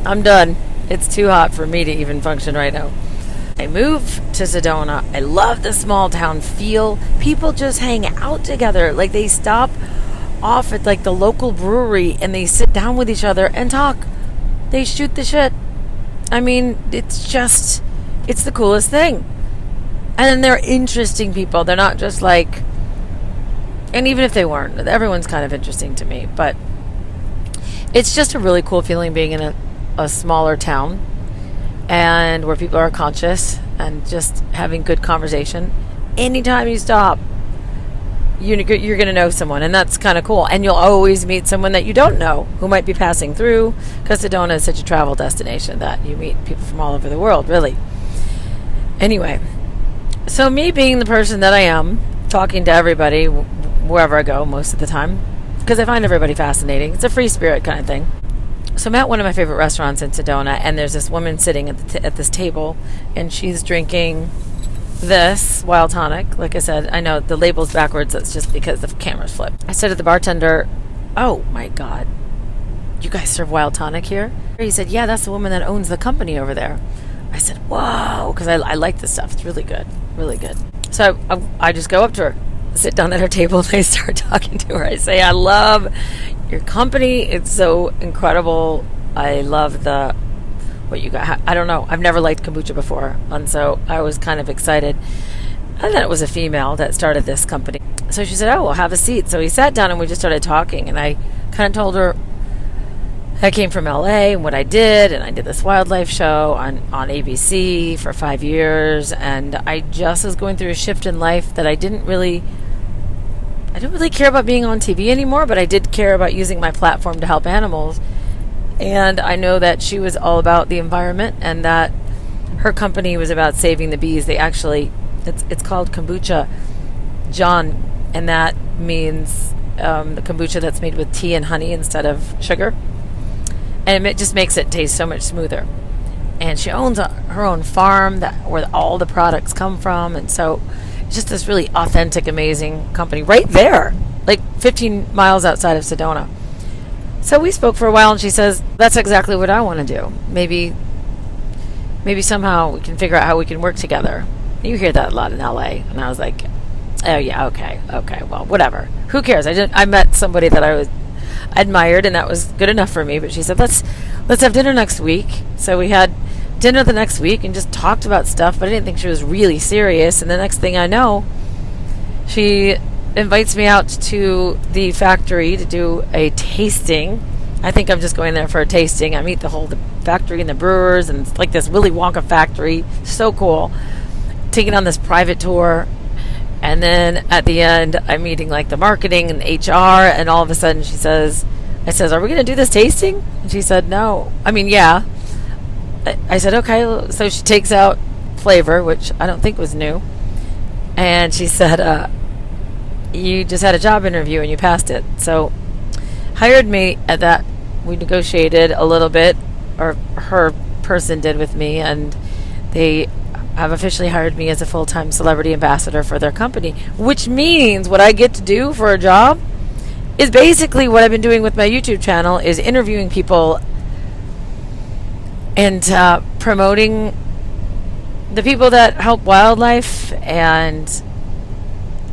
I'm done. It's too hot for me to even function right now. I moved to Sedona. I love the small town feel. People just hang out together. Like, they stop off at like the local brewery and they sit down with each other and talk. They shoot the shit. I mean, it's the coolest thing. And then they're interesting people. They're not just like, and even if they weren't, everyone's kind of interesting to me. But it's just a really cool feeling being in a smaller town, and where people are conscious and just having good conversation. Anytime you stop, you're going to know someone, and that's kind of cool. And you'll always meet someone that you don't know who might be passing through, because Sedona is such a travel destination that you meet people from all over the world, really. Anyway, so me being the person that I am, talking to everybody wherever I go most of the time, because I find everybody fascinating. It's a free spirit kind of thing. So I'm at one of my favorite restaurants in Sedona, and there's this woman sitting at this table, and she's drinking this wild tonic. Like I said, I know the label's backwards. That's just because the camera's flipped. I said to the bartender, "Oh my God, you guys serve wild tonic here?" He said, "Yeah, that's the woman that owns the company over there." I said, "Whoa," because I like this stuff. It's really good, really good. So I just go up to her, sit down at her table, and I start talking to her. I say, "I love your company. It's so incredible. I love what you got." I don't know. I've never liked kombucha before, and so I was kind of excited. And then it was a female that started this company. So she said, "Oh, well, have a seat." So we sat down and we just started talking, and I kind of told her I came from LA and what I did, and I did this wildlife show on ABC for 5 years, and I just was going through a shift in life that I didn't really care about being on TV anymore, but I did care about using my platform to help animals. And I know that she was all about the environment, and that her company was about saving the bees. They actually, it's called Kombucha John, and that means the kombucha that's made with tea and honey instead of sugar. And it just makes it taste so much smoother. And she owns her own farm where all the products come from, and so it's just this really authentic, amazing company right there, like 15 miles outside of Sedona. So we spoke for a while, and she says, "That's exactly what I want to do. Maybe somehow we can figure out how we can work together." You hear that a lot in LA. And I was like, "Oh yeah, okay, well, whatever. Who cares? I met somebody that I admired, and that was good enough for me." But she said, let's have dinner next week. So we had dinner the next week and just talked about stuff, but I didn't think she was really serious. And the next thing I know, she invites me out to the factory to do a tasting. I think I'm just going there for a tasting. I meet the factory and the brewers, and it's like this Willy Wonka factory. So cool. Taking on this private tour. And then at the end, I'm meeting like the marketing and HR, and all of a sudden I says, "Are we going to do this tasting?" And she said, "No." I mean, yeah. I said, "Okay." So she takes out flavor, which I don't think was new. And she said, "You just had a job interview and you passed it." So hired me at that. We negotiated a little bit, or her person did with me, and they have officially hired me as a full-time celebrity ambassador for their company, which means what I get to do for a job is basically what I've been doing with my YouTube channel, is interviewing people and promoting the people that help wildlife and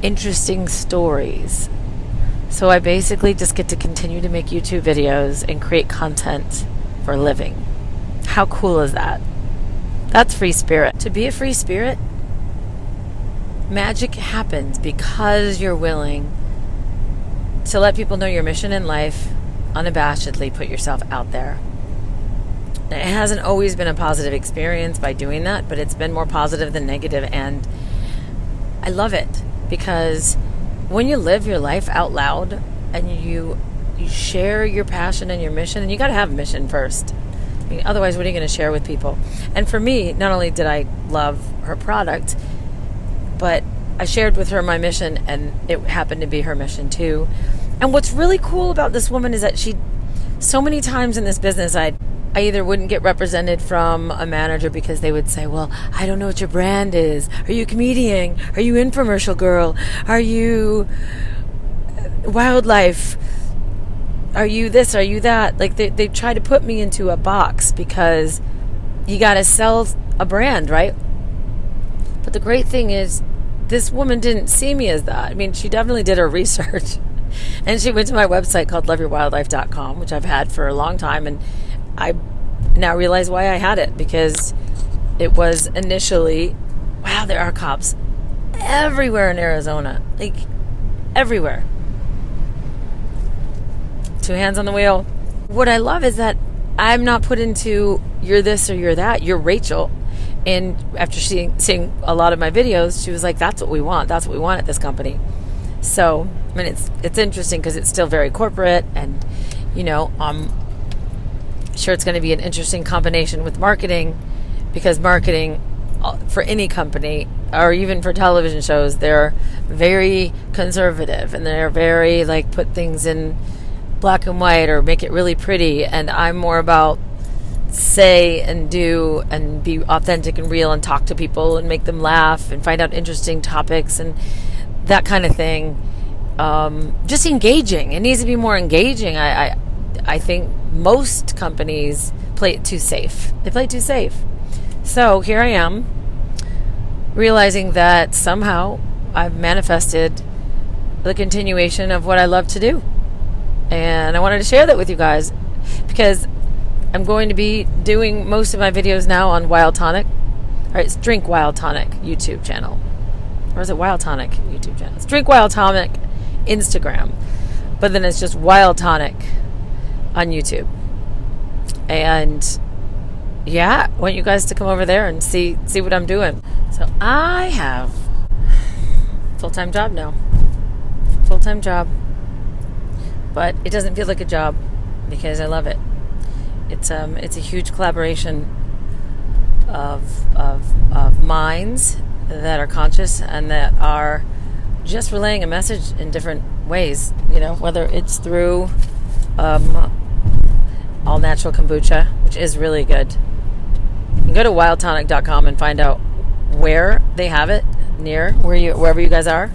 interesting stories. So I basically just get to continue to make YouTube videos and create content for a living. How cool is that? That's free spirit. To be a free spirit, magic happens because you're willing to let people know your mission in life, unabashedly put yourself out there. It hasn't always been a positive experience by doing that, but it's been more positive than negative, and I love it, because when you live your life out loud and you share your passion and your mission, and you got to have a mission first. I mean, otherwise, what are you going to share with people? And for me, not only did I love her product, but I shared with her my mission, and it happened to be her mission too. And what's really cool about this woman is that so many times in this business, I either wouldn't get represented from a manager because they would say, "Well, I don't know what your brand is. Are you a comedian? Are you infomercial girl? Are you wildlife?" are you this, are you that? Like they try to put me into a box because you got to sell a brand, right? But the great thing is this woman didn't see me as that. I mean, she definitely did her research. And she went to my website called loveyourwildlife.com, which I've had for a long time. And I now realize why I had it, because it was initially, wow, there are cops everywhere in Arizona. Like, everywhere. 2 hands on the wheel. What I love is that I'm not put into you're this or you're that. You're Rachel. And after seeing a lot of my videos, she was like, that's what we want. That's what we want at this company. So, I mean, it's interesting because it's still very corporate, and, you know, I'm sure it's going to be an interesting combination with marketing, because marketing for any company, or even for television shows, they're very conservative, and they're very, like, put things in black and white or make it really pretty. And I'm more about say and do and be authentic and real and talk to people and make them laugh and find out interesting topics and that kind of thing. Just engaging. It needs to be more engaging. I think most companies play it too safe. They play it too safe. So here I am, realizing that somehow I've manifested the continuation of what I love to do. And I wanted to share that with you guys, because I'm going to be doing most of my videos now on Wild Tonic. All right, it's Drink Wild Tonic YouTube channel. Or is it Wild Tonic YouTube channel? It's Drink Wild Tonic Instagram. But then it's just Wild Tonic on YouTube. And yeah, I want you guys to come over there and see what I'm doing. So I have a full-time job now. Full-time job. But it doesn't feel like a job because I love it. It's a huge collaboration of minds that are conscious and that are just relaying a message in different ways. You know, whether it's through all natural kombucha, which is really good. You can go to wildtonic.com and find out where they have it near wherever you guys are.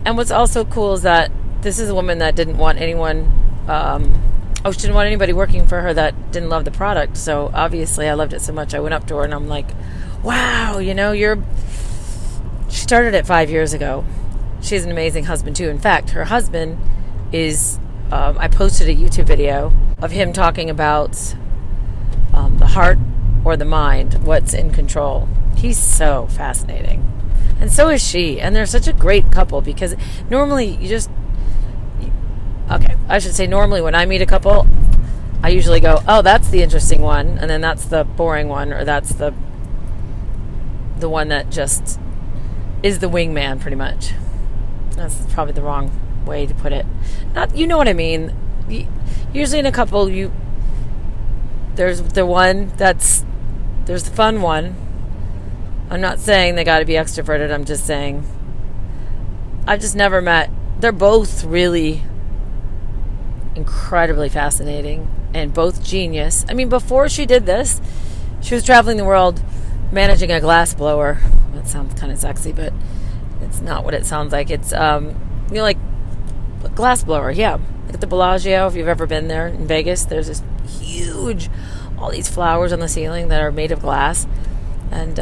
And what's also cool is that this is a woman that didn't want anyone. She didn't want anybody working for her that didn't love the product. So obviously I loved it so much. I went up to her and I'm like, wow, you know, she started it 5 years ago. She has an amazing husband too. In fact, her husband is, I posted a YouTube video of him talking about the heart or the mind, what's in control. He's so fascinating. And so is she. And they're such a great couple, because normally normally when I meet a couple, I usually go, oh, that's the interesting one, and then that's the boring one, or that's the one that just is the wingman, pretty much. That's probably the wrong way to put it. You know what I mean. Usually in a couple, there's the fun one. I'm not saying they got to be extroverted. I'm just saying I've just never met. They're both really incredibly fascinating and both genius. I mean, before she did this, she was traveling the world managing a glass blower. That sounds kind of sexy, but it's not what it sounds like. It's like a glass blower. Yeah, like at the Bellagio. If you've ever been there in Vegas, there's this huge, all these flowers on the ceiling that are made of glass, and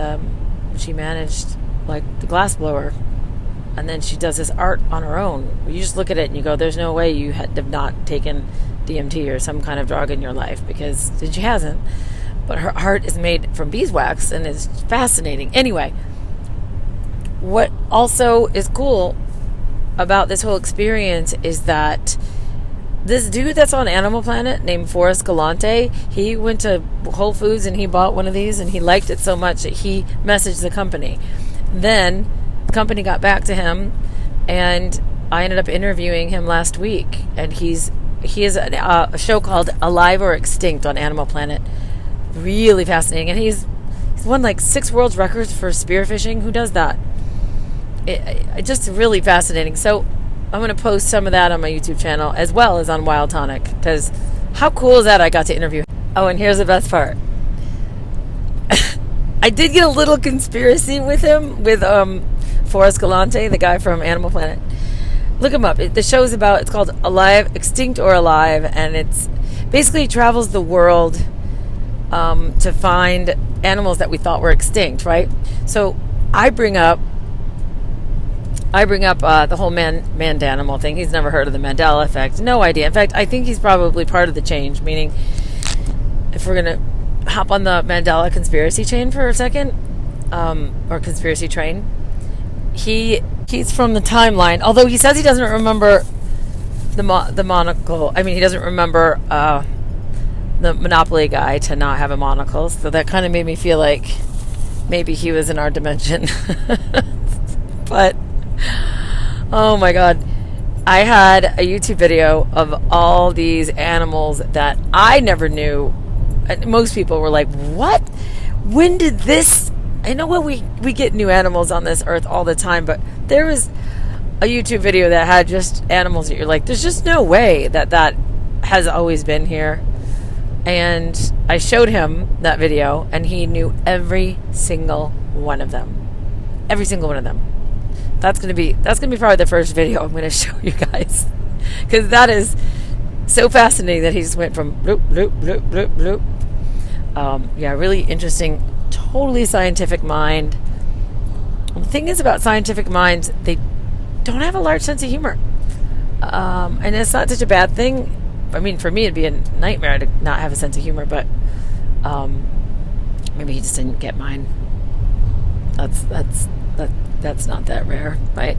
she managed like the glass blower. And then she does this art on her own. You just look at it and you go, there's no way you have not taken DMT or some kind of drug in your life, because she hasn't. But her art is made from beeswax and it's fascinating. Anyway, what also is cool about this whole experience is that this dude that's on Animal Planet named Forrest Galante, he went to Whole Foods and he bought one of these and he liked it so much that he messaged the company. Then company got back to him, and I ended up interviewing him last week, and he has a show called Alive or Extinct on Animal Planet. Really fascinating, and he's won like 6 world records for spearfishing. Who does that? It just really fascinating. So I'm going to post some of that on my YouTube channel as well as on Wild Tonic, because how cool is that? I got to interview him. Oh, and here's the best part. I did get a little conspiracy with him, with Forrest Galante, the guy from Animal Planet. Look them up. The show's about, it's called Alive, Extinct or Alive, and it's basically travels the world to find animals that we thought were extinct, right? So I bring up the whole man-animal thing. He's never heard of the Mandela effect. No idea. In fact, I think he's probably part of the change, meaning if we're going to hop on the Mandela conspiracy chain for a second, or conspiracy train, he's from the timeline, although he says he doesn't remember the monocle. I mean, he doesn't remember the Monopoly guy to not have a monocle, so that kind of made me feel like maybe he was in our dimension. But oh my god, I had a YouTube video of all these animals that I never knew. Most people were like, what? When did this? I know we get new animals on this earth all the time, but there was a YouTube video that had just animals that you're like, there's just no way that has always been here. And I showed him that video, and he knew every single one of them. Every single one of them. That's gonna be probably the first video I'm gonna show you guys, because that is so fascinating that he just went from bloop bloop bloop bloop bloop. Yeah, really interesting, totally scientific mind. The thing is about scientific minds, they don't have a large sense of humor, and it's not such a bad thing. I mean, for me, it'd be a nightmare to not have a sense of humor, but maybe he just didn't get mine. That's not that rare, right?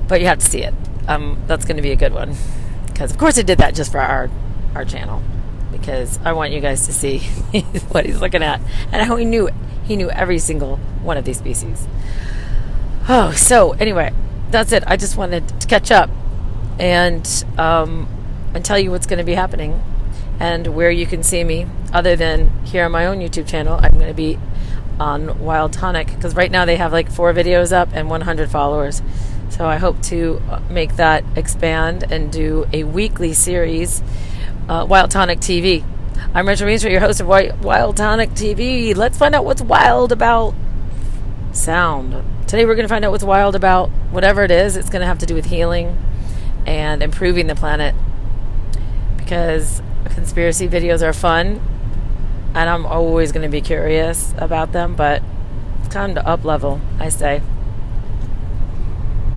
But you have to see it. That's going to be a good one, because of course I did that just for our channel, because I want you guys to see what he's looking at and how he knew every single one of these species. Oh, so anyway, that's it. I just wanted to catch up and tell you what's going to be happening and where you can see me, other than here on my own YouTube channel. I'm going to be on Wild Tonic, because right now they have like 4 videos up and 100 followers. So I hope to make that expand and do a weekly series, Wild Tonic TV. I'm Rachel Means, your host of Wild Tonic TV. Let's find out what's wild about sound. Today we're going to find out what's wild about whatever it is. It's going to have to do with healing and improving the planet, because conspiracy videos are fun, and I'm always going to be curious about them, but it's time to up level, I say.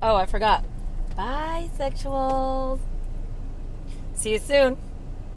Oh, I forgot. Bisexuals. See you soon.